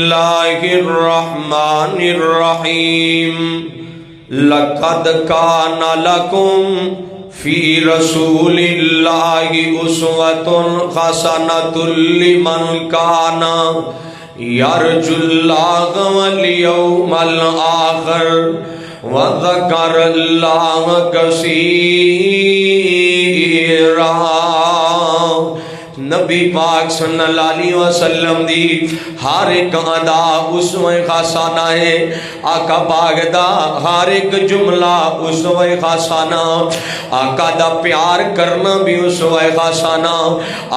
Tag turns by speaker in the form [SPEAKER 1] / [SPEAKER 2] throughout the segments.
[SPEAKER 1] الله الرحمن الرحيم لقد كان لكم في رسول الله أسوة حسنة لمن كان يرجو الله واليوم الآخر وذكر الله كثيرا۔ نبی پاک صلی اللہ علیہ وسلم دی ہر ایک ادا اسوہ خاصانہ ہے۔ آقا پاک دا ہر ایک جملہ اسوہ خاصانہ، آقا دا پیار کرنا بھی اسوہ خاصانہ،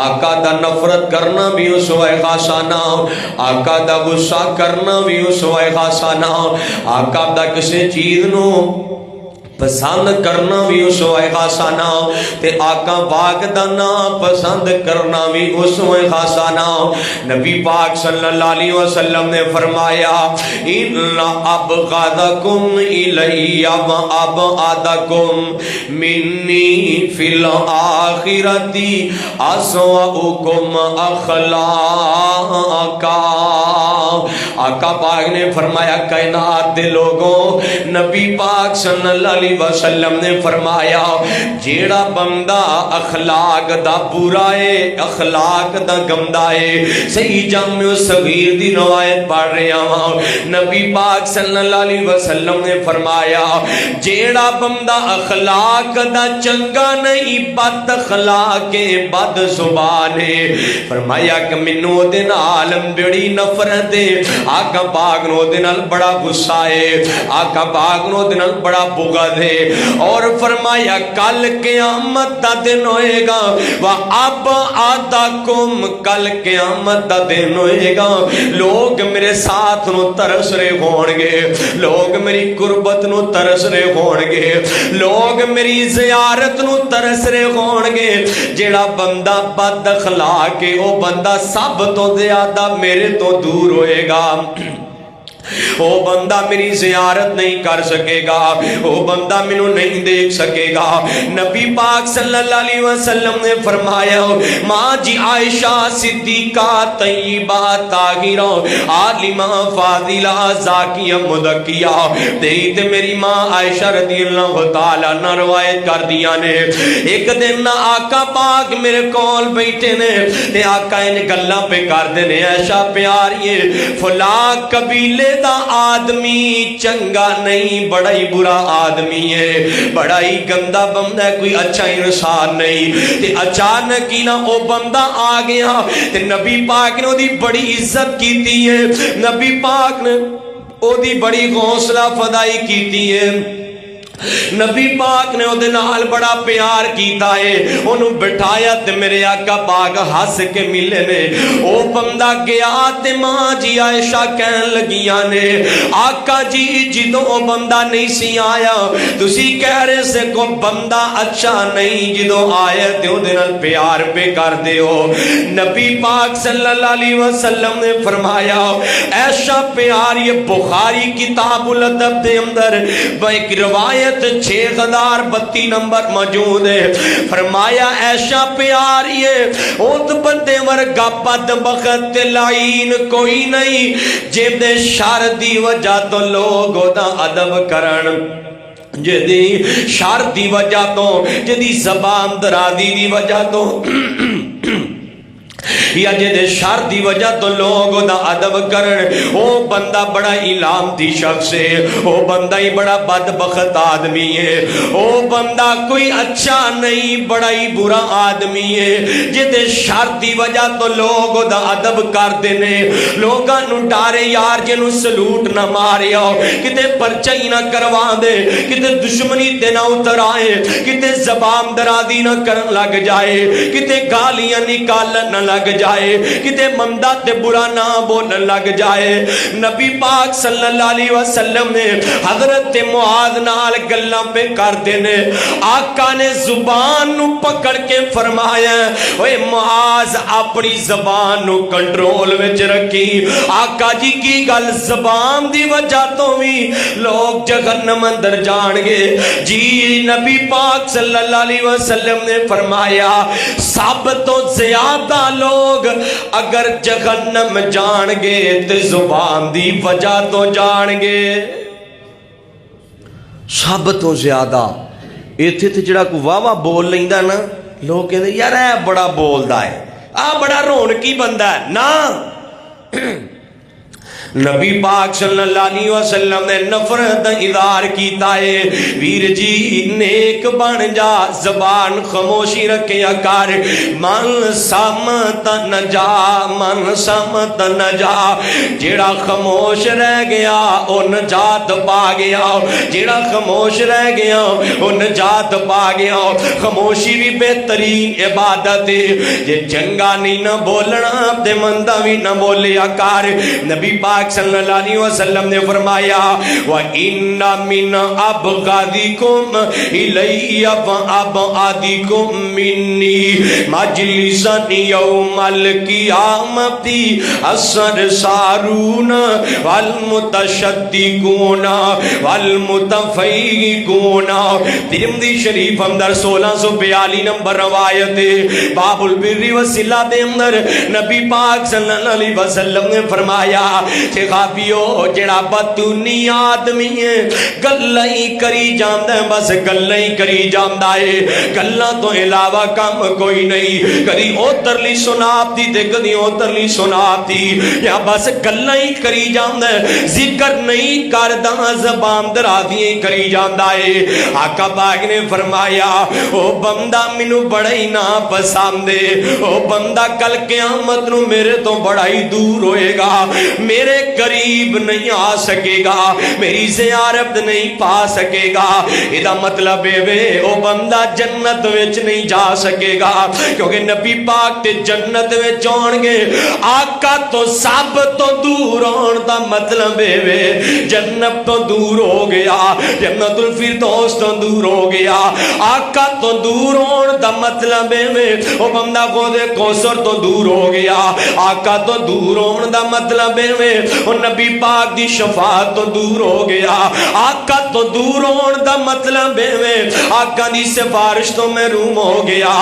[SPEAKER 1] آقا دا نفرت کرنا بھی اسوہ خاصانہ، آقا دا غصہ کرنا بھی اسوہ خاصانہ، آقا دا کسی چیز نو پسند کرنا بھی اسوہ خاصانہ، تے آقا پاک دا نام پسند کرنا بھی اسوہ خاصانہ۔ نبی پاک صلی اللہ علیہ وسلم نے فرمایا ان ابغضکم الی وابعدکم منی فی الآخرۃ اسوأکم اخلاقا۔ آقا پاک نے فرمایا کائنات دے لوگوں، نبی پاک صلی اللہ علیہ وسلم نے فرمایا جیڑا بندہ اخلاق دا برا ہے، اخلاق دا گندا ہے۔ صحیح جامع صغیر دی روایت پڑھ رہا ہوں، نبی پاک صلی اللہ علیہ وسلم نے فرمایا جیڑا بندہ اخلاق دا چنگا نہیں، بد اخلاق ہے، بد زبان ہے، فرمایا کہ منو دے نال بڑی نفرت ہے، آقا پاک نو دے نال بڑا غصہ ہے، آقا پاک نو دے نال بڑا بغض ہے۔ اور فرمایا کل قیامت دا دن ہوئے گا وَأَبْعَدَكُمْ، کل قیامت دا دن ہوئے گا، لوگ میرے ساتھ نو ترس رہے ہون گے، لوگ میری قربت نو ترس رہے ہون گے، لوگ میری زیارت نو ترس رہے ہون گے۔ جیڑا بندہ بد اخلاق ہے وہ بندہ سب تو زیادہ میرے تو دور ہوئے گا، وہ بندہ میری زیارت نہیں کر سکے گا، وہ بندہ مینوں نہیں دیکھ سکے گا۔ نبی پاک صلی اللہ علیہ وسلم نے فرمایا ماں جی عائشہ صدیقہ طیبہ طاہرہ عالمہ فاضلہ زاکیہ مزکیہ تے میری ماں عائشہ رضی اللہ تعالیٰ عنہ روایت کر دیا نے ایک دن آقا پاک میرے کول بیٹھے نے تے آقا ان گلاں پہ کر دے نے عائشہ پیاریے فلاں قبیلے دا آدمی چنگا نہیں، بڑا ہی برا آدمی ہے، بڑا ہی گندا بندہ ہے، کوئی اچھا انسان نہیں۔ تے اچانک ہی نہ او بندہ آ گیا تے نبی پاک نے او دی بڑی عزت کیتی ہے، نبی پاک نے او دی بڑی حوصلہ افزائی کیتی ہے، نبی پاک نے اودے نال بڑا پیار کیتا ہے، انہوں بٹھایا تے میرے آقا پاک ہس کے ملے نے۔ او بندہ گیا تے ماں جی عائشہ کہن لگیاں نے آقا جی جدوں او بندہ نہیں سی آیا تسی کہہ رہے سے کو بندہ اچھا نہیں، جدوں آیا تے اودے نال پیار پہ کر دیو۔ نبی پاک صلی اللہ علیہ وسلم نے فرمایا ایسا پیار، یہ بخاری کتاب الادب دے اندر ایک روایت 6032 نمبر موجود ہے، فرمایا ایسا پیار یہ اوت بندے ورگا بد بخت لعین کوئی نہیں جب دے شر دی وجہ تو لوگ دا ادب کرن، جدی شر دی وجہ تو، جدی زبان درازی دی وجہ تو یا جدے شر دی وجہ تو لوگ دا ادب کرن، او بندہ بڑا ہی لعنتی شخص ہے، او بندہ ہی بڑا بدبخت آدمی ہے، او بندہ کوئی اچھا نہیں، بڑا ہی برا آدمی ہے۔ جدے شر دی وجہ تو لوگ دا ادب کر دینے، لوگاں نو ڈارے یار جنو سلوٹ نہ مارے ہو، کتے پرچائی نہ کروا دے، کتے دشمنی تے نہ اتر آئے، کتے زبان درازی نہ کرن لگ جائے، کتے گالیاں نکالن نہ لگ جائے، کتے مندہ تے برا نہ بولن لگ جائے۔ نبی پاک صلی اللہ علیہ وسلم نے حضرت معاذ نال گلاں پہ کر دینے، آقا نے زبان نو پکڑ کے فرمایا اوے معاذ اپنی زبان نو کنٹرول وچ رکھی۔ آقا جی کی گل زبان دی وجہ تو بھی لوگ جہنم اندر جان گے جی؟ نبی پاک صلی اللہ علیہ وسلم نے فرمایا سب تو زیادہ لوگ لوگ اگر جہنم جان گے تے زبان دی وجہ تو جان گے. سب تو زیادہ ایتھے تے جڑا کوئی واہ واہ بول لیندا نا لوگ کہندے یار اے بڑا بولدا ہے آ بڑا رونقی بندہ ہے. نا نبی پاک صلی اللہ علیہ وسلم نے نفرت اظہار کیتا ہے ویر جی نیک بن جا زبان خاموشی رکھیا کر من سمت نجا من سمت نجا. جیڑا خاموش رہ گیا او نجات پا گیا جیڑا خاموش رہ گیا او نجات پا گیا. خاموشی بھی بہترین عبادت ہے. جے چنگا نہیں نہ بولنا تے مندا بھی نہ بولیا کر. نبی پاک صلی اللہ علیہ وسلم نے فرمایا وَإِنَّ مِنْ أَبْغَضِكُمْ إِلَيَّ وَأَبْعَدِكُمْ مِنِّي مَجْلِسًا يَوْمَ الْقِيَامَةِ السَّرْسَارُونَ وَالْمُتَشَدِّقُونَ وَالْمُتَفَيِّقُونَ. ترمذی شریف اندر 1642 نمبر روایت باب البر والصلہ دے اندر نبی پاک صلی اللہ علیہ وسلم نے فرمایا صحابیو جڑا بدتونی آدمی ہے گلاں ہی کری جاندا ہے بس گلاں ہی کری جاندا ہے گلاں تو علاوہ کم کوئی نہیں. کدی اوترلی سناپ دی تے کدی اوترلی سناپ دی یا بس گلاں ہی کری جاندا ہے ذکر نہیں کردا زبان درازیاں ہی کری جاندا ہے. آقا پاک نے فرمایا او بندہ مینوں بڑا ہی نا پسند ہے او بندہ کل قیامت نو میرے تو بڑا ہی دور ہوئے گا میرے قریب نہیں آ سکے گا میری زیارت نہیں پا سکے گا. ادا مطلب ہے او بندہ جنت وچ نہیں جا سکے گا کیونکہ نبی پاک تے جنت وچ آن گے. آقا تو سب تو دور ہون دا مطلب ہے جنت تو دور ہو گیا جنت الفردوس تو دور ہو گیا. آقا تو دور ہون دا مطلب ہے او بندہ خود کوثر تو دور ہو گیا. آقا تو دور ہون دا مطلب ہے او نبی پاک دی شفاعت تو دور ہو گیا. آقا تو دور ہون دا مطلب ہے آقا دی سفارش تو محروم ہو گیا.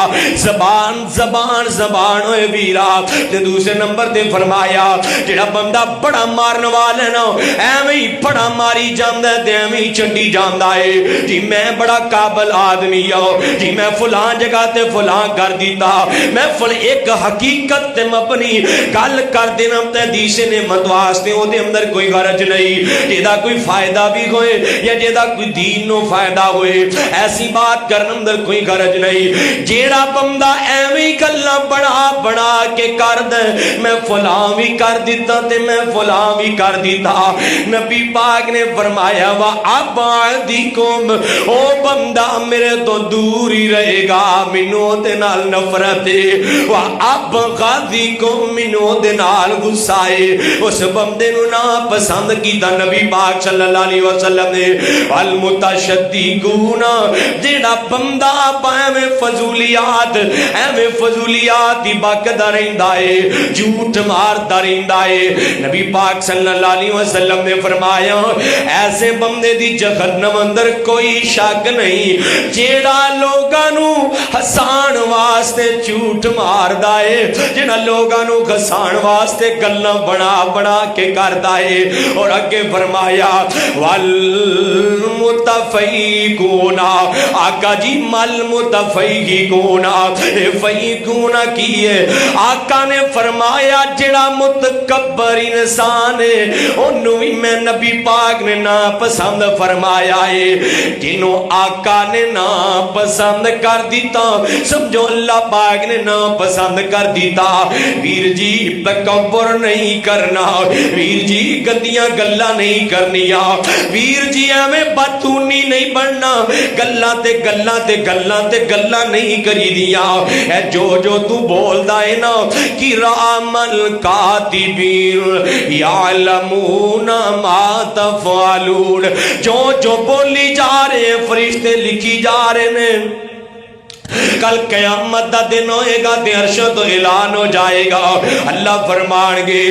[SPEAKER 1] زبان زبان زبان ہوئے ویرا. تے دوسرے نمبر تے فرمایا جڑا بندہ بڑا مارن والا نا ایویں ہی بڑا ماری جاندا ہے تے ایویں ہی چنڈی جاندا ہے جی میں بڑا قابل آدمی ہوں جی میں فلاں جگہ تے فلاں کر دیتا میں ایک حقیقت تے مبنی گل کر دینا تے حدیث نے متواسطے او دے اندر کوئی غرض نہیں جیدہ کوئی فائدہ بھی ہوئے یا جیدہ کوئی دین نو فائدہ ہوئے ایسی بات کرنے اندر کوئی غرض نہیں. جیڑا بندہ ایویں گلاں بڑا بڑا کے کر دے میں فلاں بھی کر دیتا تے میں فلاں بھی کر دیتا. نبی پاک نے فرمایا وَأَبْعَدِكُمْ او بندہ میرے تو دور ہی رہے گا منو دے نال نفرت وَأَبْغَضِكُمْ منو دے نال غصہ ہے. اس بندے نو نا پسند کیتا نبی پاک صلی اللہ علیہ وسلم نے. وَالْمُتَشَدِّقُونَ جیڑا بندہ ایویں فضولیات دی بکدا رہندا ہے جھوٹ ماردا رہندا ہے. نبی پاک صلی اللہ علیہ وسلم نے فرمایا ایسے بندے دی جہنم اندر کوئی شک نہیں جیڑا لوگاں نو ہسان واسطے جھوٹ ماردا ہے جیڑا لوگاں نو ہسان واسطے گلاں بنا بنا کے کردا ہے. اور اگے فرمایا والمتفیقون آقا جی مل متفیقون فیقون کی ہے. آقا نے فرمایا جڑا متکبر انسان ہے انہوں بھی میں نبی پاک نے نا پسند فرمایا ہے. جنہوں آقا نے نا پسند کر دیتا سمجھو اللہ پاک نے نا پسند کر دیتا. ویر جی تکبر نہیں کرنا ویر جی گندیاں گلاں نہیں کرنیا ویر جی ہمیں بدتونی نہیں بننا گلاں تے گلاں تے گلاں تے گلاں نہیں کری دیا. اے جو جو تو بولدا ہے نا کرام الکاتبین یعلمون ما تفعلون جو جو بولی جا رہے ہیں فرشتے لکھی جا رہے ہیں کل قیامت دا دن ہوئے گا تے عرش تو اعلان ہو جائے گا. اللہ فرمان گے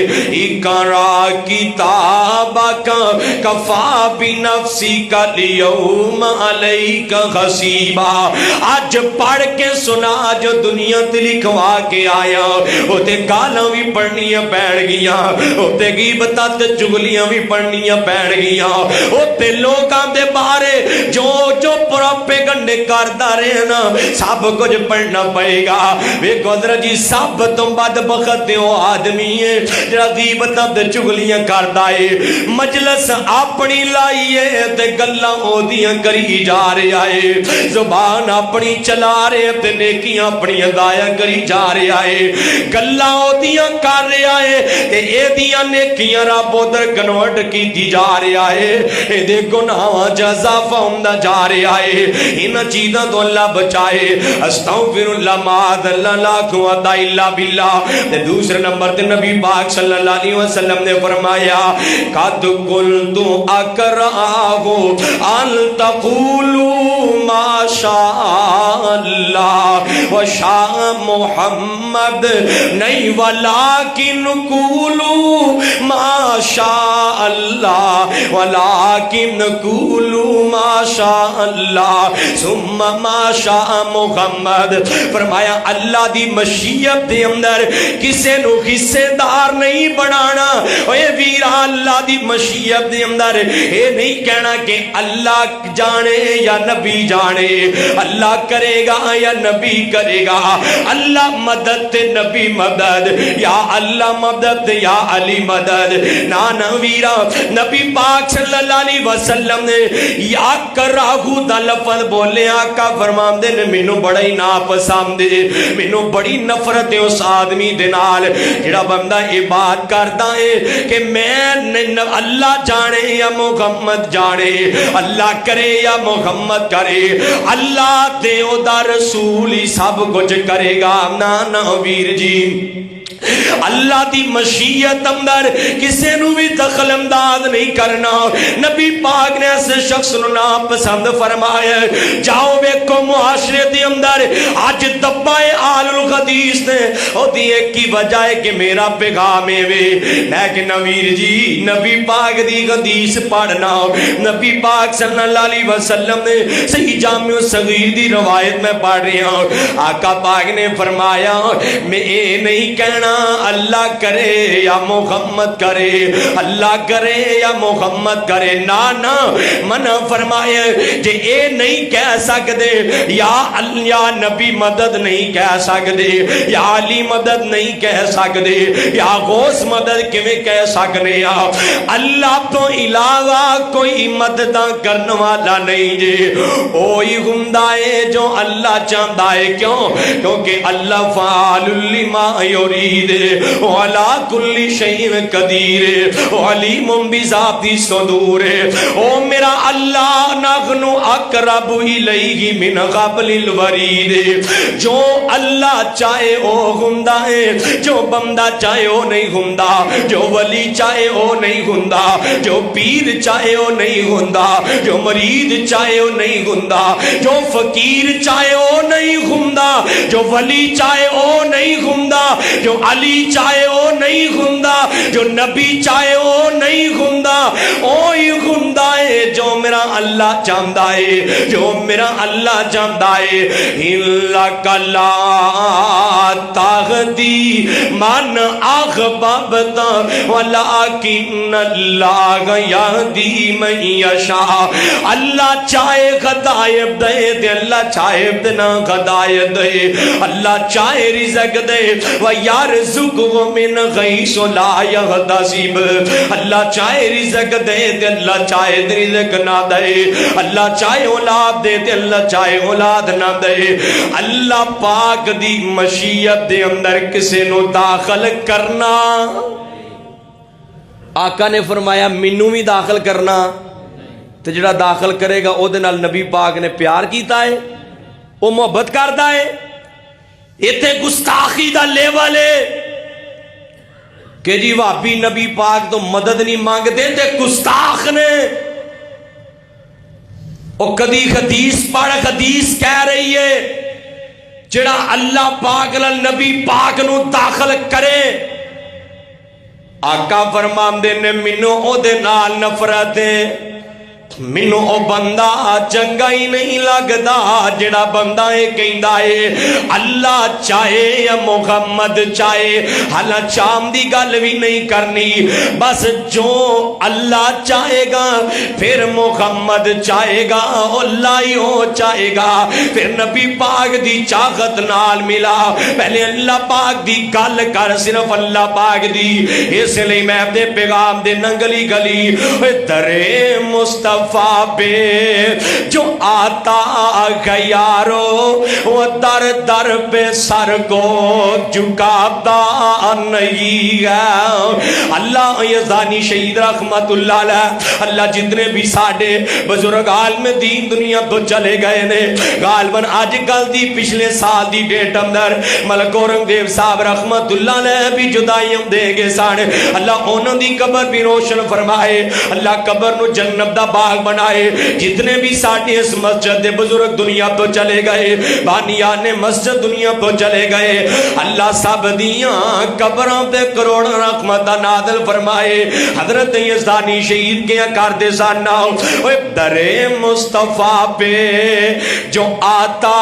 [SPEAKER 1] اقرا کتابک کفا بنفسک اليوم علیک حسیبا. آج پڑھ کے سنا جو دنیا تے لکھوا کے آیا وہ تے گالاں بھی پڑھنیاں پین گیاں, وہ تے غیبتاں تے چغلیاں بھی پڑھنیاں پین گیاں, وہ تے لوکاں دے بارے جو جو پروپیگنڈے کردا رہے نا سب کچھ پڑھنا پڑے گا. ویکھو حضرت جی سب تو بدبخت وہ آدمی ہے جڑا غیبتاں تے چغلیاں کردا ہے, مجلس اپنی لائیے تے گلاں اودیاں کری جا رہا ہے, زبان اپنی چلا رہے تے نیکیاں اپنی ادایا کری جا رہا ہے, گلاں اودیاں کر رہا ہے تے ایدیاں نیکیاں رب ادھر کنورٹ کیتی جا رہا ہے, اے دے گناہاں چ اضافہ ہوندا جا رہا ہے. انہاں چیزاں تو اللہ بچائے. استغفر اللہ معاذ اللہ لا قوت الا باللہ. تے دوسرے نمبر تے نبی پاک صلی اللہ علیہ وسلم نے فرمایا قد قلت اکراہ ان تقولوا ما شاء اللہ وشاء محمد نہیں ولکن قولوا ما شاء اللہ ولکن قولوا ما شاء اللہ ثم ما شاء محمد. فرمایا اللہ دی مشیت دے اندر کسے نو حصے دار نہیں بنانا. اے ویرا اللہ دی مشیت دے اندر اے نہیں کہنا کہ اللہ جانے یا نبی جانے, اللہ کرے گا یا نبی کرے گا, اللہ مدد تے نبی مدد, یا اللہ مدد یا علی مدد. نانا ویرا نبی پاک صلی اللہ علیہ وسلم نے یا کراہو دا لفظ بولے. آقا فرماندے نے مینوں بڑا ہی ناپسند ہے, مینوں بڑی نفرت ہے اس آدمی دے نال جڑا بندہ یہ بات کرتا ہے کہ میں اللہ جانے یا محمد جانے, اللہ کرے یا محمد کرے, اللہ دے او دا رسول ہی سب کچھ کرے گا. نا ویر جی اللہ دی مشیت اندر کسے نو بھی دخل انداز نہیں کرنا. نبی پاک نے ایسے شخص نو ناپسند فرمایا. جاؤ ویکھو معاشرے دے اندر اج دبائے آل الحدیث نے او دی ایک کی وجہ ہے کہ میرا پیغام ہے وے, لیکن ویر جی نبی پاک دی حدیث پڑھنا, نبی پاک صلی اللہ علیہ وسلم نے صحیح جامع صغیر دی روایت میں پڑھ رہا ہوں. آقا پاک نے فرمایا میں اے نہیں کہنا اللہ کرے یا محمد کرے, اللہ کرے یا محمد کرے. نا منع فرمایا جے اے نہیں کہہ سکدے یا نبی مدد نہیں کہہ سکدے, یا علی مدد نہیں کہہ سکدے, یا غوث مدد کیویں کہہ سکنے آ. اللہ تو علاوہ کوئی مدد کرنے والا نہیں جی, وہی ہوندا ہے جو اللہ چاہتا ہے. کیوں؟ کیونکہ اللہ فعال لما یرید وعلا کل شیء قدیر علیم بذات الصدور. او میرا اللہ نحن اقرب الیہ من حبل الورید. جو اللہ چاہے وہ ہوندا ہے, جو بندہ چاہے وہ نہیں ہوندا, جو ولی چاہے وہ نہیں ہوندا, جو پیر چاہے وہ نہیں ہوندا, جو مرید چاہے وہ نہیں ہوندا, جو فقیر چاہے وہ نہیں ہوندا, جو ولی چاہے وہ نہیں ہوندا, جو علی چاہے وہ نہیں ہوندا, جو نبی چاہے وہ نہیں ہوندا. اوہی ہوندا ہے جو میرا اللہ چاہتا ہے, جو میرا اللہ چاہتا ہے. انک لا تہدی من احببت ولکن اللہ یہدی من یشاء. اللہ چاہے ہدایت دے تے اللہ چاہے نہ ہدایت دے, اللہ چاہے رزق دے وَيَرْزُقْهُ مِنْ غَيْثِ لَا يَحْتَسِبُ. اللہ چاہے رزق دے تے اللہ چاہے رزق نہ دے, اللہ چاہے اولاد دے تے اللہ چاہے اولاد نہ دے. اللہ پاک دی مشیت دے اندر کسے نو داخل کرنا, آقا نے فرمایا مینوں بھی داخل کرنا, تے جڑا داخل کرے گا او دے نال نبی پاک نے پیار کیتا ہے, او محبت کردا ہے. ایتھے گستاخی دا لیول ہے کہ جی وہابی نبی پاک تو مدد نہیں مانگتے تے گستاخ نے. او کدی حدیث پڑھ حدیث کہہ رہی ہے جڑا اللہ پاک نال نبی پاک نو داخل کرے آقا فرماندے نے مینوں او دے نال نفرت ہے، مینوں او بندہ چنگا ہی نہیں لگدا جڑا بندہ اے کہندا اے اللہ چاہے یا محمد چاہے، حالاں چام دی گل بھی نہیں کرنی، بس جو اللہ چاہے گا پھر محمد چاہے گا اللہ ہی ہو چاہے گا، پھر نبی پاک دی چاہت نال ملا، پہلے اللہ پاک دی گل کر صرف اللہ پاک دی، اس لیے میں اپنے پیغام دے ننگلی گلی درے مصطفیٰ پہ جو آتا غیارو وہ در در پہ سر کو جھکاتا نہیں ہے۔ اللہ یزدانی شہید رحمت اللہ علیہ، اللہ جتنے بھی ساڑھے بزرگ عالم دین دنیا تو چلے گئے نے، غالباً آج کل دی پچھلے سال دی ڈیٹ اندر ملک اورنگزیب صاحب رحمت اللہ علیہ بھی جدائیاں دے گے ساڑھے، اللہ انہوں دی قبر بھی روشن فرمائے، اللہ قبر نو جنت دا باغ بنائے، جتنے بھی ساڑھے اس مسجد دے بزرگ دنیا تو چلے گئے، بانیان مسجد دنیا تو چلے گئے، اللہ سب دیاں قبروں پہ کروڑ رحمت نازل فرمائے، حضرت یزدانی شہید کے کر دے ساناؤ درے مصطفیٰ پہ جو آتا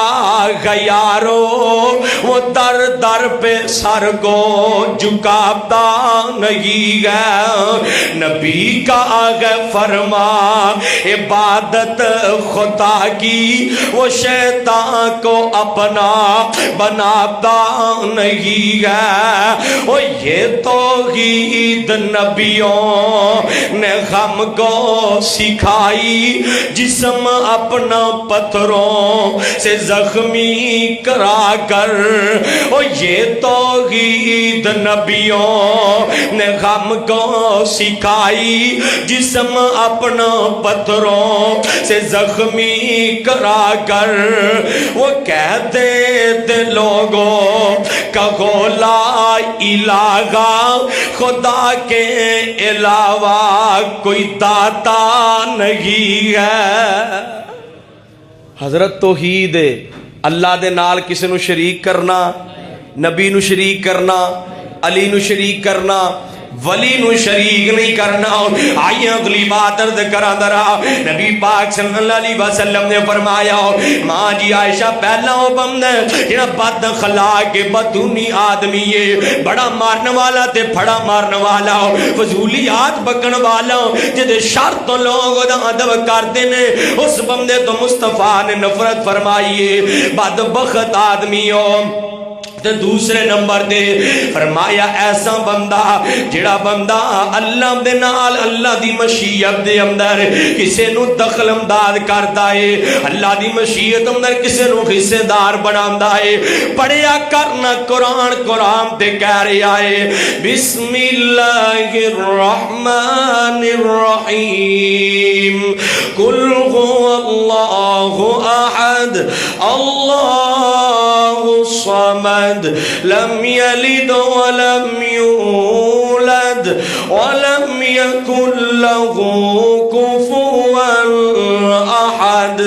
[SPEAKER 1] غیارو وہ در در پہ سر کو جھکاتا نہیں ہے، نبی کا آگے فرما عبادت خدا کی وہ شیطان کو اپنا بناتا نہیں ہے، وہ یہ توحید نبیوں نے ہم کو سکھائی، جسم اپنا پتھروں سے زخمی کرا کر، وہ یہ توحید نبیوں نے ہم کو سکھائی، جسم اپنا پتھروں سے زخمی کرا کر، وہ کہتے تھے لوگوں کہو لا الہ خدا کے علاوہ کوئی داتا نہیں ہے۔ حضرت توحید اللہ دے نال کسی نو شریک کرنا، نبی نو شریک کرنا، علی نو شریک کرنا، ولی نو شریک نہیں کرنا۔ آئیے اگلی بات عرض کرا درا، نبی پاک صلی اللہ علیہ وسلم نے فرمایا ماں جی عائشہ پہلا وہ بند ہے جنہا بد اخلاق بدونی آدمی ہے، بڑا مارن والا تے پھڑا مارن والا، فضولیات بکن والا، جدے شرط لوگ دا ادب کرتے نے، اس بندے تو مصطفیٰ نے نفرت فرمائیے، بد بخت آدمی ہو۔ دوسرے نمبر دے فرمایا ایسا بندہ جڑا بندہ اللہ دے نال اللہ دی مشیت دے اندر کسے نو دخل امداد کرتا ہے، اللہ دی مشیت اندر کسے نو حصے دار بناتا ہے۔ پڑھیا کرنا قرآن، قرآن تے کہہ رہا ہے بسم اللہ الرحمن الرحیم قل هو اللہ احد اللہ الصمد لم يلد ولم يولد ولم يكن له كفوا احد۔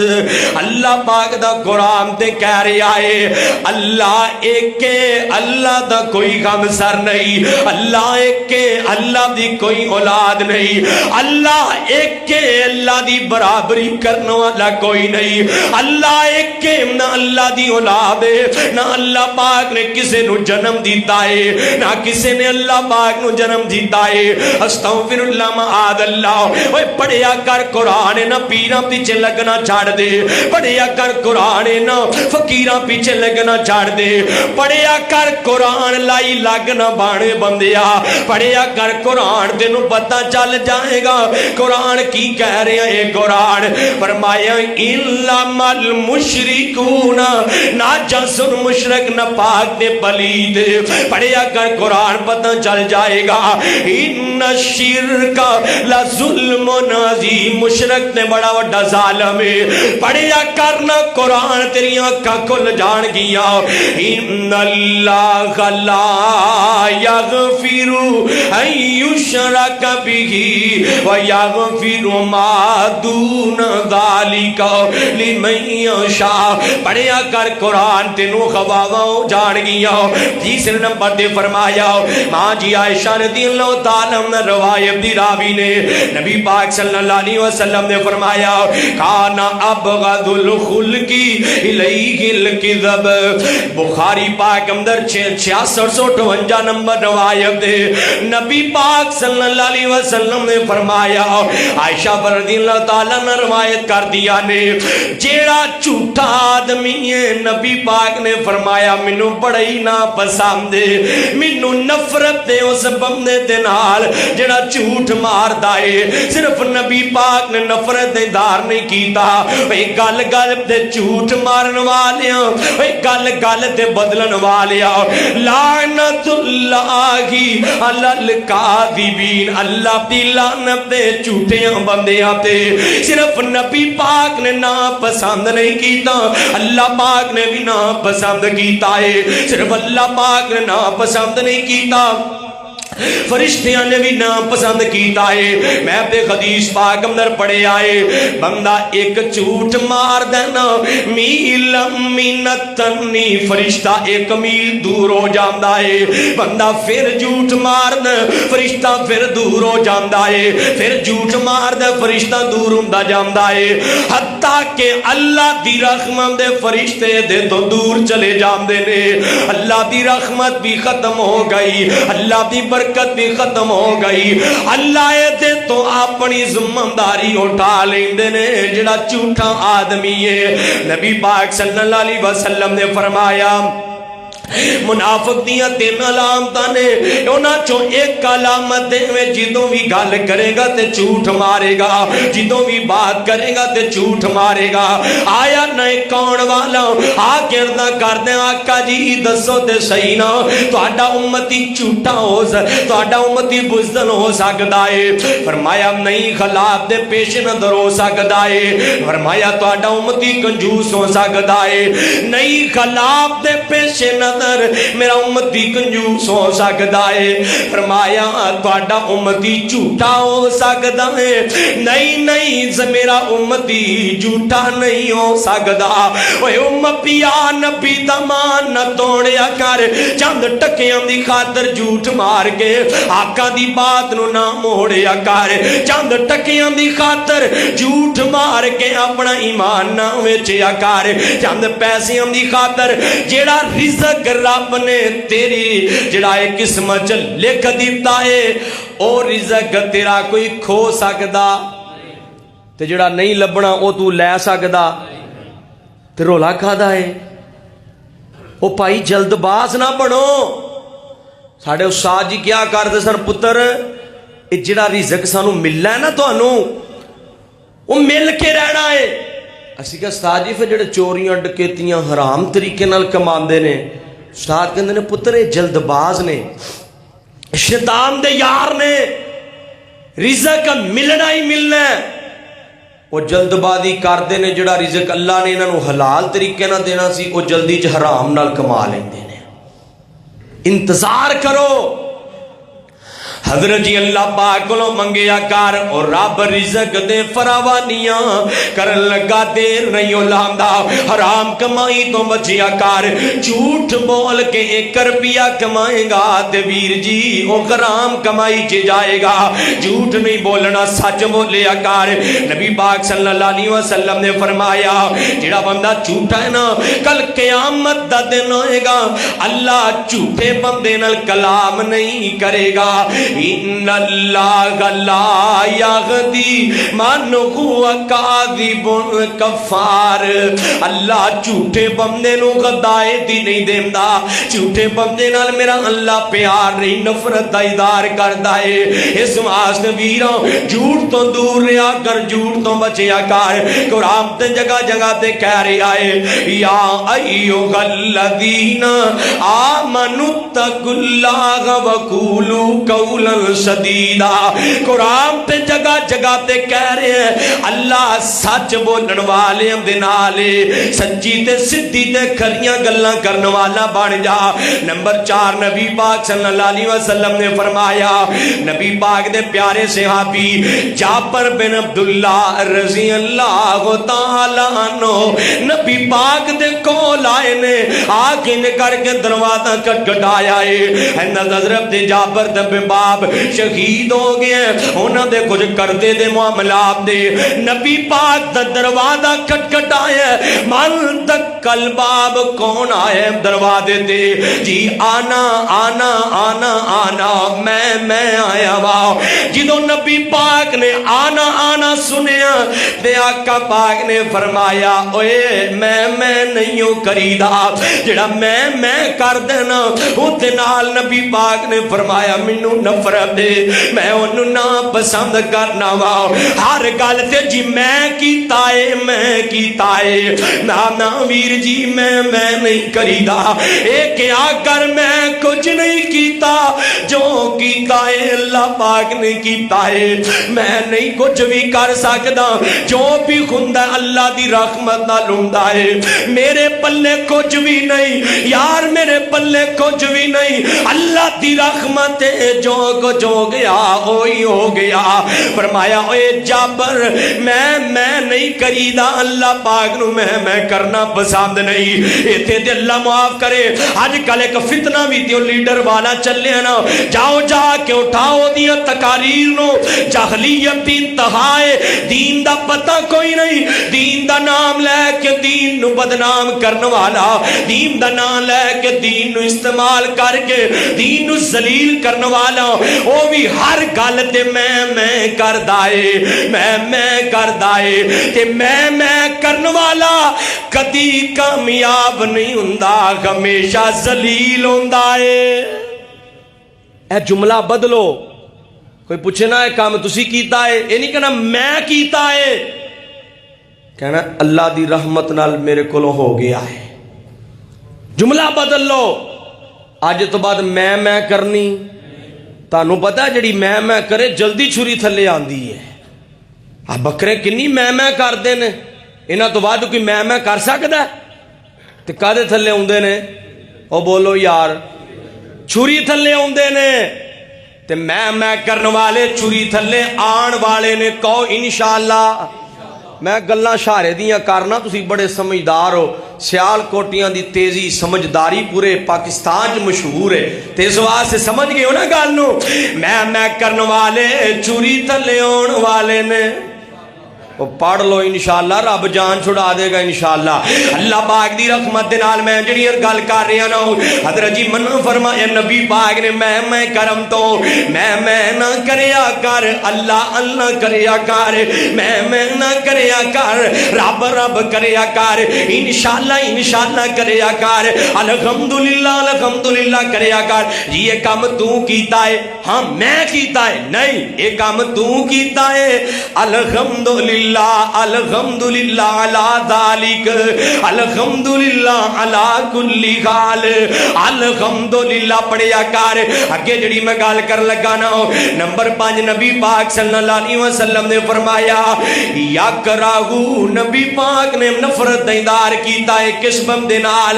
[SPEAKER 1] اللہ پاک دا قرآن تے کہہ رہا ہے اللہ ایک ہے، اللہ دا کوئی غمسر نہیں، اللہ ایک ہے، اللہ دی کوئی اولاد نہیں، اللہ ایک ہے، اللہ دی برابری کرنے والا کوئی نہیں، اللہ ایک ہے، نہ اللہ دی اولاد ہے، نہ اللہ پاک نے کسے نو جنم دیتا ہے، نہ کسے نے اللہ پاک نو جنم دیتا ہے۔ استغفر اللہ معاذ اللہ۔ اوے پڑھیا کر قرآن، نہ پیراں پیچھے لگنا چھاڑ دے، پڑھیا کر قرآن، نہ فقیراں پیچھے لگنا چھاڑ دے، پڑھیا کر قرآن، لائی لگنا بانے بندیا، پڑھیا کر قرآن، تینوں پتہ چل جائے گا قرآن کی کہہ رہے ہیں۔ قرآن فرمایا انَّمَّ الْمُشْرِكُونَ ناجس مشرک نہ پاک دے پلید، پڑھیا کر قرآن پتہ چل جائے گا۔ ان الشرک لظلم عظیم، مشرک نے بڑا وڈا ظالم ہے، پڑھیا کر کرنا قرآن تیری اکھاں کھل جان گیا. ان اللہ لا یغفر ان یشرک بہ ویغفر ما دون ذالک لمن یشاء. پڑھیا کر قرآن تینوں خواواں جان گیا. تیسرے نمبر تے فرمایا ماں جی عائشہ رضی اللہ تعالی عنہ روایت دی راوی نے نبی پاک صلی اللہ علیہ وسلم نے فرمایا کانا ابغض الخلق الیہ الکذب. بخاری پاک اندر 6658 نمبر روایت ہے. نبی پاک صلی اللہ علیہ وسلم نے فرمایا عائشہ رضی اللہ تعالیٰ نے روایت کر دیا نے جیڑا جھوٹا آدمی ہے نبی پاک نے فرمایا مینوں بڑا ہی ناپسند ہے, مینوں نفرت ہے اس بندے دے نال جیڑا جھوٹ ماردا ہے. صرف نبی پاک نے نفرت دے دار نہیں کیتا اے گل گل تے جھوٹ مارن والیاں, اے گل گل تے بدلن والیاں لعنت اللہ علی الکاذبین. اللہ دی لعنت تے جھوٹیاں بندیاں تے. صرف نبی پاک نے نا پسند نہیں کیتا, اللہ پاک نے بھی نا پسند کیتا ہے. صرف اللہ پاک نے نا پسند نہیں کیتا, فرشتیاں نے بھی نام پسند کیتا ہے. میں اپنے حدیث پاک اندر پڑھے آئے بندہ ایک جھوٹ مار دینا میل منتنی فرشتہ 1 میل دور ہو جاندا ہے. بندہ پھر جھوٹ مار دے فرشتہ پھر دور ہو جاندا ہے, پھر جھوٹ مار دے فرشتہ دور ہوندا جاندا ہے, حتیٰ کہ اللہ دی رحمت دے فرشتے دے تو دور چلے جاندے نے. اللہ دی رحمت بھی ختم ہو گئی, اللہ دی برکت بھی ختم ہو گئی. اللہ دے تو اپنی ذمہ داری اٹھا لیندے نے جڑا جھوٹا آدمی ہے. نبی پاک صلی اللہ علیہ وسلم نے فرمایا منافق دیاں 3 علامتاں نے, انہاں چوں ایک علامت ہے جدوں بھی گل کرے گا تے جھوٹ مارے گا, جدوں بھی بات کرے گا تے جھوٹ مارے گا. آیا نہیں کون والا آ کے عرض کر دیں آقا جی دسو تے صحیح نا تہاڈا امتی جھوٹا ہو تہاڈا امتی بزدل ہو سکدا ہے؟ فرمایا نہیں خلاف دے پیش نظر ہو سکدا ہے. فرمایا تہاڈا امتی کنجوس ہو سکدا ہے؟ نہیں خلاف دے پیش نظر میرا امتی کنجوس ہو سکدا ہے. فرمایا تہاڈا امتی جھوٹا ہو سکدا ہے؟ نہیں نہیں میرا امتی جھوٹا نہیں ہو سکدا. اوے امتیا نبی دا مان نہ توڑیا کر, چند ٹکیاں دی خاطر جھوٹ مار کے آقا دی بات نو نہ موڑیا کر, چند ٹکیاں دی خاطر جھوٹ مار کے اپنا ایمان نہ ویچیا کر, چند پیسیاں دی خاطر جیڑا رزق رب نے تیری جڑا ایک قسمت لکھ دیتا ہے او رزق تیرا کوئی کھو سکدا تے جڑا نہیں لبنا او تو لے سکدا تے رولا کھادا ہے. او بھائی جلد باز نہ بنو. ساڈے استاد جی کیا کردے سن پتر اے جڑا رزق سانو ملنا ہے نا تانوں او مل کے رہنا ہے. اسی کہ استاد جی پھر جڑے چوریاں ڈکیتیاں حرام طریقے نال کماندے نے استاد کہندے نے پتر اے جلد باز نے, شیطان دے یار نے, رزق ملنا ہی ملنا ہے. وہ جلد بازی کردے نے جڑا رزق اللہ نے انہاں نو حلال طریقے نال دینا سی وہ جلدی چ حرام نال کما لیندے نے. انتظار کرو حضرت جی اللہ پاک کو منگیا کر اور رب رزق دے فراوانیاں کرن لگا دیر نہیں لاندا. حرام کمائی تو بچیا کر, جھوٹ بول کے 1 روپیہ کمائے گا تے ویر جی او حرام کمائی چ جائے گا. جھوٹ نہیں بولنا, سچ بولیا کر. نبی پاک صلی اللہ علیہ وسلم نے فرمایا جڑا بندہ جھوٹا ہے نا کل قیامت دا دن ہوئے گا اللہ جھوٹے بندے نال کلام نہیں کرے گا. ان اللہ لا یغدی من هو کاذب کفار. اللہ جھوٹے بندے نو ہدایت ہی نہیں دیندا, جھوٹے بندے نال میرا اللہ پیار نہیں نفرت دا اظہار کردا ہے. اس واسطے ویراں جھوٹ تو دور رہیا کر, جھوٹ تو بچیا کر. قرآن تے جگہ جگہ تے کہہ رہا ہے یا ایھا الذین آمنوا اتقوا اللہ وقولوا قولا سدیدا. قرآن تے جگہ جگہ جگہ تے کہہ رہے ہیں اللہ سچ بولن والے دے نال سچی تے سدھی تے کھریاں گلاں کرن والا بن جا۔ نمبر 4 نبی پاک صلی اللہ علیہ وسلم نے فرمایا، نبی پاک دے پیارے صحابی جابر بن عبداللہ رضی اللہ تعالیٰ عنہ نبی پاک دے کول آئے نے، آکن کر کے دروازہ کھٹکھٹایا ہے۔ حضرت جابر دے باپ شہید ہو گئے، انہاں دے کچھ کردے دے معاملات دے، نبی پاک دا دروازہ کھٹکھٹایا، من تک الباب کون آئے دروازے دے؟ جی آنا آنا آنا آنا میں آیا وا۔ جدو نبی پاک نے آنا آنا سنیا تے آقا پاک نے فرمایا اوے میں نہیں ہوں کریدا، جڑا میں کر دینا اُتے نال نبی پاک نے فرمایا مینوں نفرت دے، میں انہوں نا پسند کرنا وا، ہر گل تے جی میں کیتا ہے نا ویر جی میں نہیں کریدا، اے کیا کر میں کچھ نہیں کیتا، جو کیتا ہے اللہ پاک نے کیتا ہے، میں نہیں کچھ بھی کر سکدا، جو بھی ہوندا اللہ دی رحمت نال ہوندا ہے، میرے پلے کچھ بھی نہیں یار، میرے پلے کچھ بھی نہیں، اللہ دی رحمت ہے، جو کچھ ہو گیا وہی ہو گیا۔ فرمایا اے جابر میں نہیں کریدا، اللہ پاک نو میں کرنا پسند نہیں، ایتھے تے اللہ معاف کرے اج کل ایک فتنہ بھی تے لیڈر والا چلے نا، جاؤ جا کے اٹھاؤ دیاں تقاریر نو، جاہلیت دی انتہائے، دین دا پتہ کوئی نہیں، دین دا نام لے کے دین نو بدنام کرن والا، دین دا نام لے کے دین نو استعمال کر کے دین نو ذلیل کرن والا، او بھی ہر گل تے میں کردا اے، میں کردا اے، تے میں کرن والا کدی کامیاب نہیں ہوندا، ہمیشہ ذلیل ہوندا اے۔ اے جملہ بدلو، کوئی پوچھے نا اے کام تسی کیتا ہے، اے نہیں کہنا میں کیتا ہے، کہنا اللہ دی رحمت نال میرے کولوں ہو گیا ہے۔ جملہ بدل لو، آج تو بعد میں کرنی، تانوں پتہ جڑی میں کرے جلدی چھری تھلے آندی ہے۔ آ بکرے کنی میں کر دے نے، انہاں تو بعد کوئی میں کر سکدا ہے تے کدے تھلے اوندے نے؟ او بولو یار، چھری تھلے اوندے نے تے میں کرن والے چھری تھلے آن والے نے، کہو انشاءاللہ۔ میں گلاں شارے دیاں کرنا، تسی بڑے سمجھدار ہو، سیال کوٹیاں دی تیزی سمجھداری پورے پاکستان مشہور ہے، تے اس واسطے سمجھ گئے ہو نا گل نو، میں کرن والے چوری تھلے آن والے نے۔ وہ پڑھ لو انشاءاللہ، رب جان چھڑا دے گا انشاءاللہ۔ اللہ پاک دی رحمت دے نال میں جڑی گل کر رہا نا، حضرت جی منو فرمایا نبی پاک نے میں کرم تو میں نہ کریا کر، اللہ کریا کر، میں نہ کریا کر، رب کریا کر، انشاءاللہ کریا کر، الحمدللہ کریا کر۔ جی یہ کام تو کیتا ہے، ہاں میں کیتا ہے، نہیں یہ کام تو کیتا ہے، الحمدللہ الحمدللہ علی ذالک، الحمدللہ علی کل حال، الحمدللہ پڑھیا کر۔ اگے جڑی میں گل کر لگا نا، نمبر 5 نبی پاک صلی اللہ علیہ وسلم نے فرمایا یکرہو، نبی پاک نے نفرت دیندار کیتا ہے کس بندے نال؟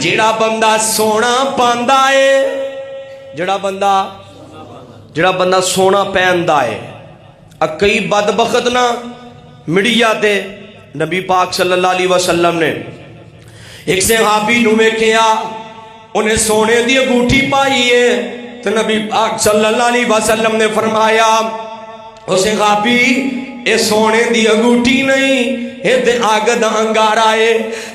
[SPEAKER 1] جڑا بندہ سونا پاندا ہے، جڑا بندہ سونا پہندا ہے۔ کئی بدبخت نا میڈیا تے نبی پاک صلی اللہ علیہ وسلم نے ایک صحابی نو ویکھیا، انہیں سونے دی انگوٹھی پائی ہے، تو نبی پاک صلی اللہ علیہ وسلم نے فرمایا او صحابی اے سونے دی انگوٹھی نہیں، اے تے آگ دا انگارا ہے۔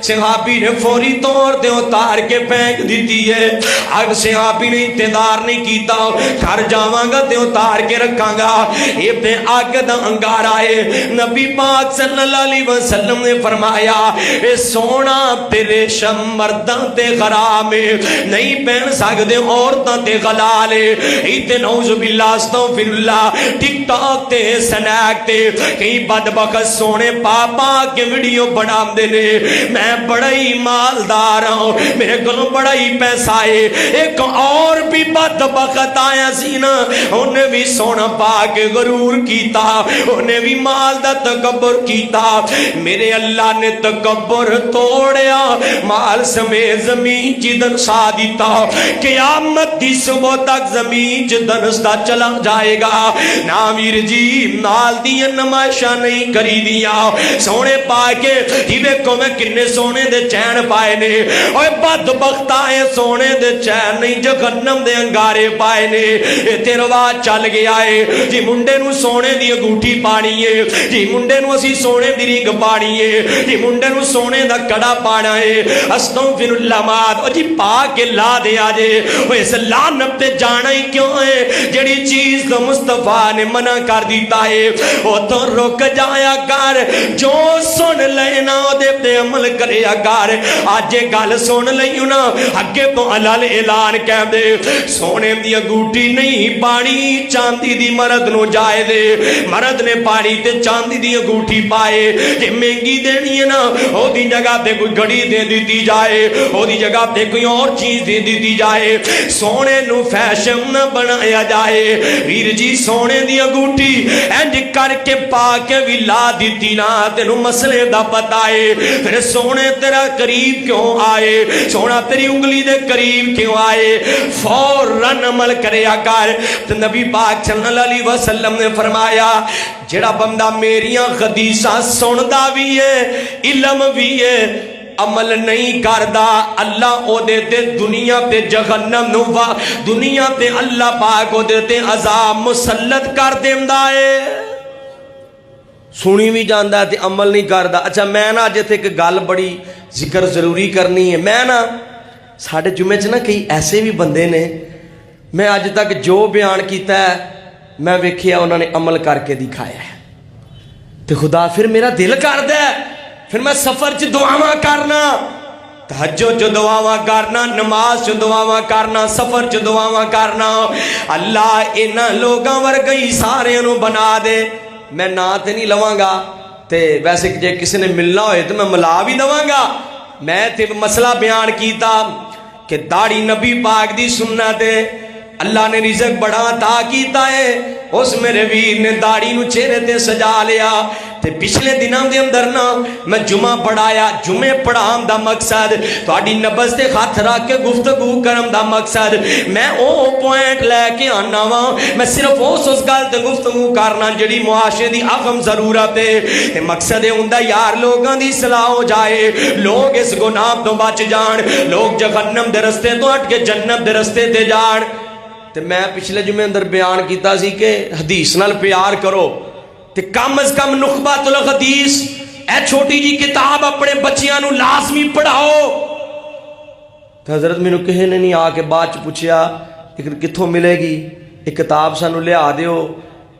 [SPEAKER 1] صحابی نے فوری طور تے اتار کے پھینک دیتی ہے۔ آگ صحابی نے انتظار نہیں کیتا، گھر جاواں گا تے اتار کے رکھاں گا، اے تے آگ دا انگارا ہے۔ نبی پاک صلی اللہ علیہ وسلم نے فرمایا اے سونا تے ریشم مرداں تے حرام ہے، نہیں پہن سکدے عورتاں تے حلال ہے۔ اے تے نعوذ باللہ استغفر اللہ، ٹک ٹاک تے سنیک تے کئی بدبخت سونے پاپا کے ویڈیو بنا دے نے میں بڑا ہی مالدار ہوں میرے کو بڑا ہی پیسہ ہے ایک اور بھی بدبخت آیا سی نا انہیں بھی سونا پا کے غرور کیتا انہیں بھی مال دا تکبر کیتا میرے اللہ نے تکبر توڑیا مال سمیت زمین چی دنسا دیتا قیامت دی صبح تک زمین چی دنستا چلا جائے گا نامیر جی مال دیا نمائشہ نہیں کری دیا سونے پا کے جیوے کو میں کنے سونے دے چین پائے نے اوہ بدبخت آئے سونے دے چین نہیں جہنم دے انگارے پائے نے تیرا رواج چل گیا ہے جی منڈے نو سونے دی انگوٹھی پانی ہے جی منڈے نو اسی سونے دی رنگ پانی ہے جی منڈے نو سونے دا کڑا پانا ہے استغفر اللہ مات اور جی پا کے لا دے آجے وہ اس لعنت تے جانا ہی کیوں ہے جڑی چیز تو مصطفیٰ نے منع کر دیتا ہے وہ تو رک جایا کر جو سن لینا دے تے عمل کرے کر آجے گل سن لیوں نا اگے تو علال اعلان کہہ دے سونے دی انگوٹھی نہیں پانی چاندی دی مرد نو جائے دے مرد نے پانی تے چاندی دی انگوٹھی پائے کہ مہنگی دینی ہے نا او دی جگہ تے کوئی گھڑی دے دیتی جائے او دی جگہ تے کوئی اور چیز دے دیتی جائے سونے نو فیشن نہ بنایا جائے ویر جی سونے دی انگوٹھی اینج کر کے پا کے بھی لا دیتی نا تینو مسئلے دا پتہ ہے پھر سونے تیرا قریب کیوں آئے سونا تیری انگلی دے قریب کیوں آئے فوراً عمل کرے کر تو نبی پاک صلی اللہ علیہ وسلم نے فرمایا جڑا بندہ میریاں حدیثاں سندا بھی ہے علم بھی ہے عمل نہیں کردا اللہ او دیتے دنیا تے جہنم نوا دنیا تے اللہ پاک او دیتے عذاب مسلط کر دیندا ہے سنی بھی جاندا ہے تے عمل نہیں کردا اچھا میں نا اج تے ایک گل بڑی ذکر ضروری کرنی ہے میں نا ساڈے جمعے چ نا کئی ایسے بھی بندے نے میں آج تک جو بیان کیتا ہے میں ویکھیا انہوں نے عمل کر کے دکھایا ہے تو خدا پھر میرا دل کردا ہے پھر میں سفر چ دعاواں کرنا تہجد چ دعاواں کرنا نماز چ دعاواں کرنا سفر چ دعاواں کرنا اللہ انہاں لوگاں ورگی سارے نو بنا دے میں نا تے نہیں لواں گا تے ویسے جے کسی نے ملنا ہوئے تو میں ملا بھی دواں گا میں تے مسئلہ بیان کیتا کہ داڑھی نبی پاک دی سنت ہے اللہ نے رزق بڑا عطا کیتا ہے اس میرے ویر نے داڑھی نو چہرے تے سجا لیا تے پچھلے دنوں دے اندر نا میں جمعہ پڑھایا جمعے پڑھام دا مقصد تہاڈی نبض تے ہاتھ رکھ کے گفتگو کرم دا مقصد میں او پوائنٹ لے کے آنا وا میں صرف اس گل تے گفتگو کرنا جڑی معاشرے دی اہم ضرورت ہے تے مقصد ہوندا یار لوگاں دی اصلاح ہو جائے لوگ اس گناہ تو بچ جان لوگ جہنم دے رستے تو ہٹ کے جنت دے رستے تے جان تے میں پچھلے جمعے اندر بیان کیتا سی کہ حدیث نال پیار کرو تے کم از کم نخبۃ الحدیث اے چھوٹی جی کتاب اپنے بچیاں نو لازمی پڑھاؤ تے حضرت مینوں کہے نے نہیں آ کے بعد چ پوچھیا لیکن کتھوں ملے گی ایک کتاب سانو لیا دیو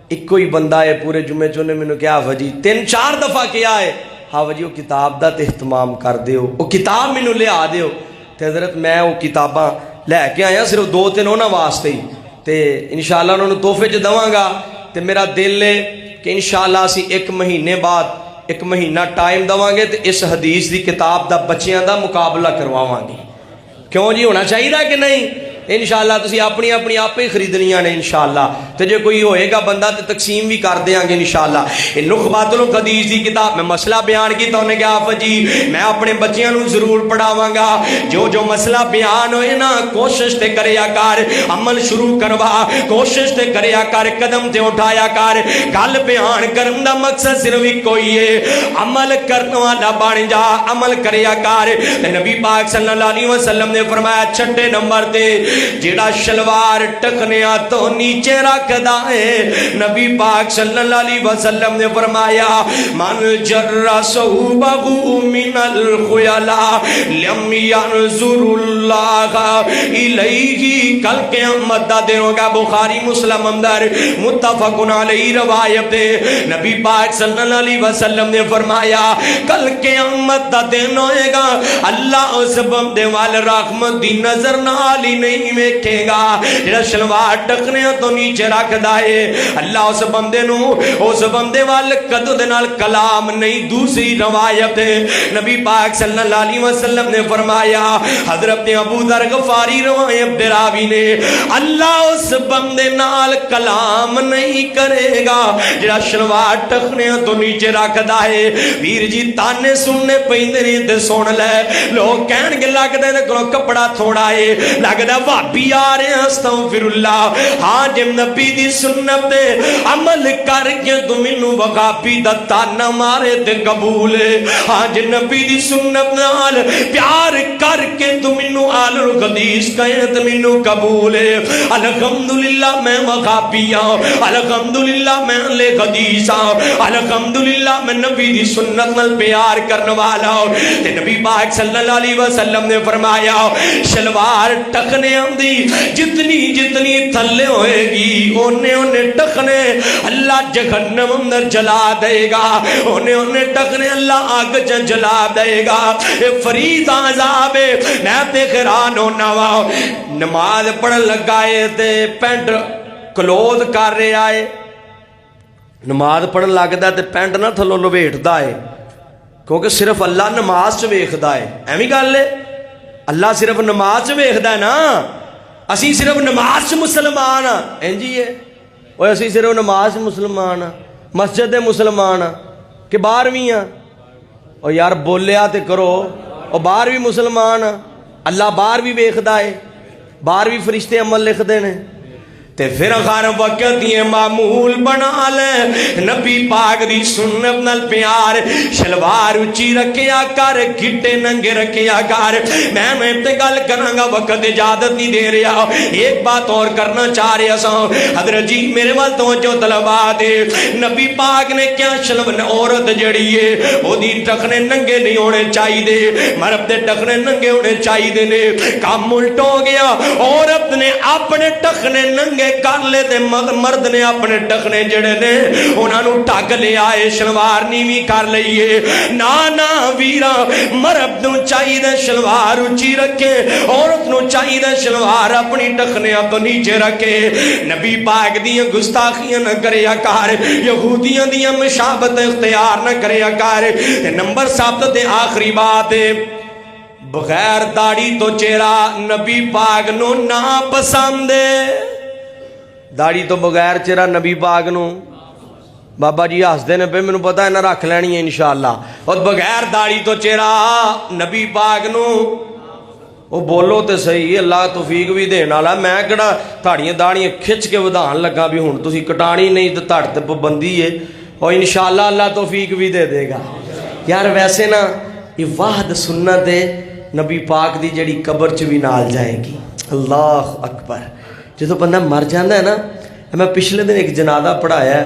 [SPEAKER 1] ایک کوئی بندہ ہے پورے جمعے چ نے مینوں کہا وجی 3-4 دفعہ کیا ہے ہاں وجی وہ کتاب دا تے اہتمام کر دیو وہ کتاب مینوں لیا دیو تے حضرت میں وہ کتاباں لے کے آیا صرف 2-3 انہاں واسطے ہی تے انشاءاللہ انہوں نے تحفے چ دواں گا تے میرا دل ہے کہ انشاءاللہ اسی 1 مہینے بعد 1 مہینہ ٹائم دواں گے تے اس حدیث دی کتاب دا بچیاں دا مقابلہ کرواواں گے کیوں جی ہونا چاہیے کہ نہیں انشاءاللہ تسی اپنی اپنی آپ ہی خریدنیاں نے انشاءاللہ تے جے کوئی ہوئے گا بندہ تے تقسیم بھی کر دیاں گے انشاءاللہ نخبۃ الحدیث دی کتاب میں مسئلہ بیان کیتا انہیں کہا آفا جی میں اپنے بچیاں نو ضرور پڑھاواں گا جو مسئلہ بیان ہوئے نا کوشش تے کریا کر عمل شروع کروا کوشش تے کریا کر قدم تے اٹھایا کر گل بیان کرن دا مقصد صرف ایک کوئی ہے عمل کرنے والا بن جا عمل کریا کر تے نبی پاک صلی اللہ علیہ وسلم نے فرمایا 6 نمبر تے جیڑا شلوار ٹکنیا تو نیچے رکھ دا ہے نبی پاک صلی اللہ علیہ وسلم نے فرمایا من جر صحبہ من الخیلا لم ینظر اللہ الیہ کل قیامت دا دن ہوگا بخاری مسلم اندر متفقن علیہ روایت نبی پاک صلی اللہ علیہ وسلم نے فرمایا کل قیامت دا دن ہوئے گا اللہ اس بندے وال رحمت دی نظر نالی نہیں نہیں ویکھے گا جڑا شلوار ٹخنیاں تو نیچے رکھدا ہے اللہ اس بندے وال کدو دے نال کلام نہیں. دوسری روایت نبی پاک صلی اللہ علیہ وسلم نے فرمایا حضرت ابو ذر غفاری روایت راوی نے اللہ اس بندے نال کلام نہیں کرے گا جڑا شلوار ٹخنیاں تو نیچے رکھدا ہے. ویر جی تانے سننے پیندے نے تے سن لے لوگ کہن گے لگدا ہے کہ کپڑا تھوڑا ہے لگدا بھابی آ رہے ہیں استغفر اللہ. ہاں جے نبی دی سنت تے عمل کر کے تو مینوں وغابی دا تانا مارے تے قبول ہے. ہاں جے نبی دی سنت نال پیار کر کے تو مینوں آل الحدیث کہے تے مینوں قبول ہے. الحمدللہ میں وغابی ہاں, الحمدللہ میں اہل حدیث ہاں, الحمدللہ میں نبی دی سنت نال پیار کرنے والا ہوں. تے نبی پاک صلی اللہ علیہ وسلم نے فرمایا شلوار ٹکنے آندی جتنی جتنی تھلے ہوئے گی اونے ٹکنے اللہ جہنم اندر جلا دے گا, اونے ٹکنے اللہ آگ جلا دے گا. اے فرید عذاب ہے. میں تے حیران ہونا وا نماز پڑھن لگا ہے تے پینٹ کلوز کر رہا ہے, نماز پڑھن لگدا تے پینٹ نہ تھلو لویٹدا ہے کیونکہ صرف اللہ نماز چ ویکھدا ہے. ایویں گل ہے اللہ صرف نماز چ ویکھدا ہے نا, اسی صرف نماز چ مسلمان ہاں. انجی ہے اوے اسی صرف نماز چ مسلمان ہاں, مسجد دے مسلمان ہاں کہ باہر بھی ہاں. او یار بولیا تے کرو, او باہر بھی مسلمان ہاں, اللہ باہر بھی ویکھدا ہے, باہر بھی فرشتے عمل لکھدے نے. تے پھر ہر وقت یہ معمول بنا لے نبی پاک دی سنت نال پیار. شلوار اچھی رکھیا کر, گھٹے ننگے رکھیا کر. میں تے گل کراں گا وقت اجازت نہیں دے رہا. ایک بات اور کرنا چاہ رہا سا حضرت جی میرے وال توجہ طلبا دے. نبی پاک نے کیا شلوار عورت جڑی ہے او دی ٹخنے ننگے نہیں ہونے چاہیے, مرد دے ٹخنے ننگے ہونے چاہیے نے. کام الٹ ہو گیا, عورت نے اپنے ٹخنے ننگے کر لے تے مرد نے اپنے ٹخنے جڑے نے انہاں نو ٹک لے آئے شلوار نیوی کر لئیے. نا ویرا مرد نو چاہیے شلوار اونچی رکھے, عورت نو چاہیے شلوار اپنی ٹخنیاں تو نیچے رکھے. نبی پاک دیاں گستاخیاں نہ کریا کر, یہودیاں دیاں مشابہت اختیار نہ کریا کر. نمبر 7 تے آخری بات ہے بغیر داڑھی تو چہرہ نبی پاک نو نا پسند ہے. داڑھی تو بغیر چہرہ نبی پاک نو بابا جی ہسدے نے پہ مینوں پتا ہے نہ رکھ لینی ہے انشاءاللہ. اور بغیر داڑھی تو چہرہ نبی پاک نو وہ بولو تے صحیح اللہ توفیق بھی دین والا. میں کہڑا تھاڑیاں داڑیاں کھچ کے ودھان لگا بھی ہن تسی کٹانی نہیں تے تھڑ تے پابندی ہے, اور انشاءاللہ اللہ توفیق بھی دے دے گا. یار ویسے نا یہ واحد سنت ہے نبی پاک دی جڑی قبر چ بھی نال جائے گی. اللہ اکبر. جدو بندہ مر جاندہ ہے نا, میں پچھلے دن ایک جنازہ پڑھایا ہے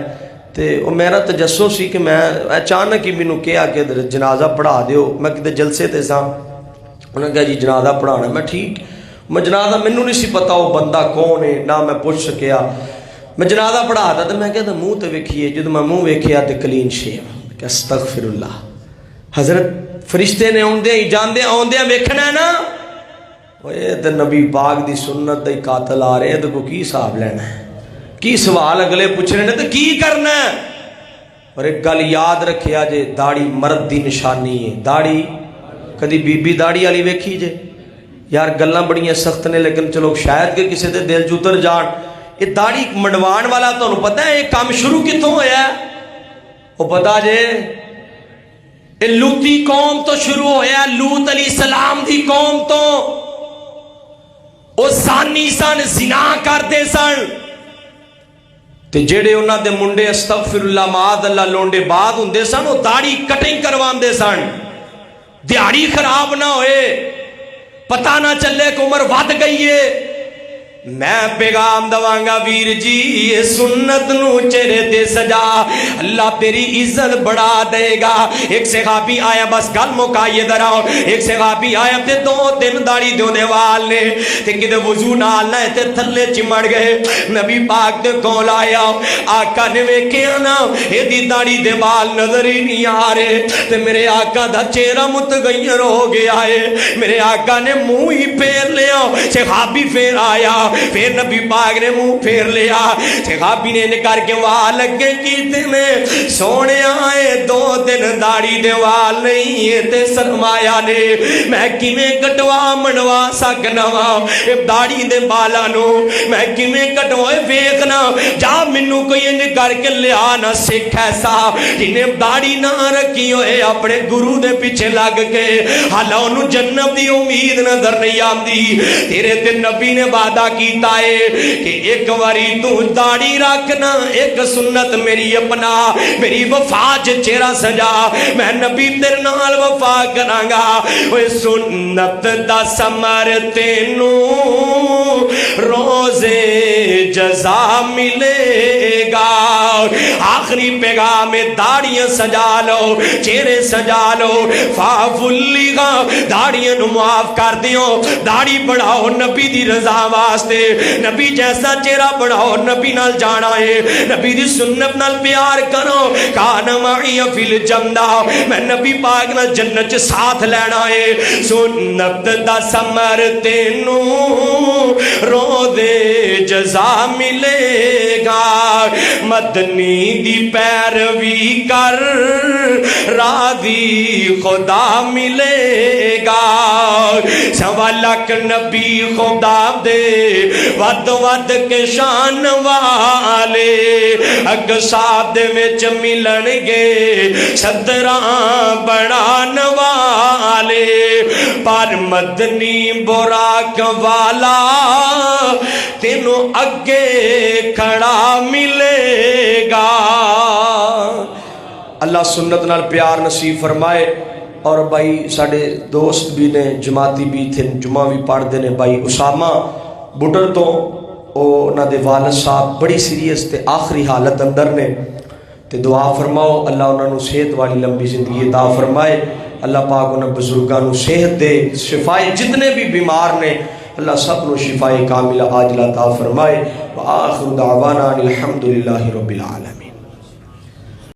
[SPEAKER 1] تے وہ میرا تجسس سی کہ میں اچانک ہی مینوں کہا کہ جنازہ پڑھا دیو. میں کتے جلسے تے سا, انہوں نے کہا جی جنازہ پڑھانا. میں ٹھیک, میں جنازہ مینوں نہیں سی پتا وہ بندہ کون ہے نہ میں پوچھ سکیا. میں جنازہ پڑھا دا تے میں کہتا منہ تے ویکھیے, جدو میں منہ ویکھیا تے کلین شیو کہ استغفر اللہ. حضرت فرشتے نے جاندے آندے ویکھنا ہے نا, اے تے نبی پاک دی سنت دے قاتل آ رہے ہیں تو کو کی حساب لینا ہے, کی سوال اگلے پوچھنے نے تو کی کرنا ہے. اور ایک گل یاد رکھیا جے داڑھی مرد دی نشانی ہے. داڑھی کدی بی بی داڑھی والی ویکھی جے یار گلاں بڑیاں سخت نے لیکن چلو شاید کہ کسی دے دل جتر جان. یہ داڑھی منڈوان والا تانوں پتہ ہے یہ کام شروع کتوں ہویا ہے؟ وہ پتا جے یہ لوتی قوم تو شروع ہویا, لوت علیہ السلام دی قوم تو. وہ زانی سن, زنا کرتے سن, تے جڑے انہاں دے منڈے استغفر اللہ معاذ اللہ لونڈے بعد ہوندے سن وہ داڑھی کٹنگ کرواندے سن, دیہڑی خراب نہ ہوئے, پتہ نہ چلے کہ عمر ود گئی ہے. میں پیغام دواں گا ویر جی یہ سنت نو چہرے تے سجا اللہ تیری عزت بڑھا دے گا. ایک صحابی آیا بس گل مکائیے دراؤ. ایک صحابی آیا تے 2-3 داڑھی دے وال نے تے کدے وضو نال نہ تے تھلے چمڑ گئے. نبی پاک دے کول آیا آقا نے ویکھیا نا ایدی داڑھی دے وال نظر ہی نہیں آ رہے تے میرے آقا دا چہرہ متغیر ہو گیا ہے. میرے آقا نے منہ ہی پھیر لیا. صحابی پھر آیا پھر نبی پاک نے منہ پھیر لیا. صحابی نے نکار کے وال لگے کیتے میں سونے آئے 2 دن داڑھی دے وال نہیں ہے تے سرمایا نے میں کیویں کٹوا منوا سکنا وا داڑھی دے بالا نو میں کیویں کٹوائے ویکھنا جا مینوں کوئی انج کر کے لیا نہ سکھ ایسا جنہیں داڑھی نہ رکھی ہوئے اپنے گرو دے پیچھے لگ کے حالا انہوں جنت دی امید نظر نہیں آندی. تیرے تے نبی نے وعدہ کیتا ہے کہ ایک واری تو داڑھی رکھنا ایک سنت میری اپنا میری وفا چہرہ سجا میں نبی تیرے نال وفا کراں گا. اوے سنت دا ثمر تینوں روزے جزا ملے گا. آخری پیغام داڑیاں سجا لو چہرے سجا لو فافلی گا داڑیاں نو معاف کر دیو. داڑھی بڑھاؤ نبی دی رضا واسطے نبی جیسا چہرہ بڑھاؤ نبی نال جانا ہے نبی دی سنت نال پیار کرو. کان معی فی الجنہ میں نبی پاک نال جنت چ ساتھ لینا ہے. سنت دا ثمر تینوں روزے جزا ملے گا. مدنی دی پیروی کر راضی خدا ملے گا. 1.25 لاکھ نبی خدا دے ود ود کے شان والے اگ ساتھ وچ ملن گے 17 بڑھان والے پر مدنی براق والا تینوں اگے کھڑا ملے گا. اللہ سنت نال پیار نصیب فرمائے. اور بھائی ساڑے دوست بھی نے جماعتی بھی تھے جمعہ بھی پڑھ دینے بھائی اسامہ بٹر تو نہ دے والد صاحب بڑی سیریس تے آخری حالت اندر نے تے دعا فرماؤ اللہ انہوں نے صحت والی لمبی زندگی عطا فرمائے. اللہ پاک انہوں بزرگاں نو صحت دے شفائے جتنے بھی بیمار نے اللہ سب نو شفائے کاملہ عاجلہ عطا فرمائے. وآخر دعوانا الحمدللہ رب العالمین.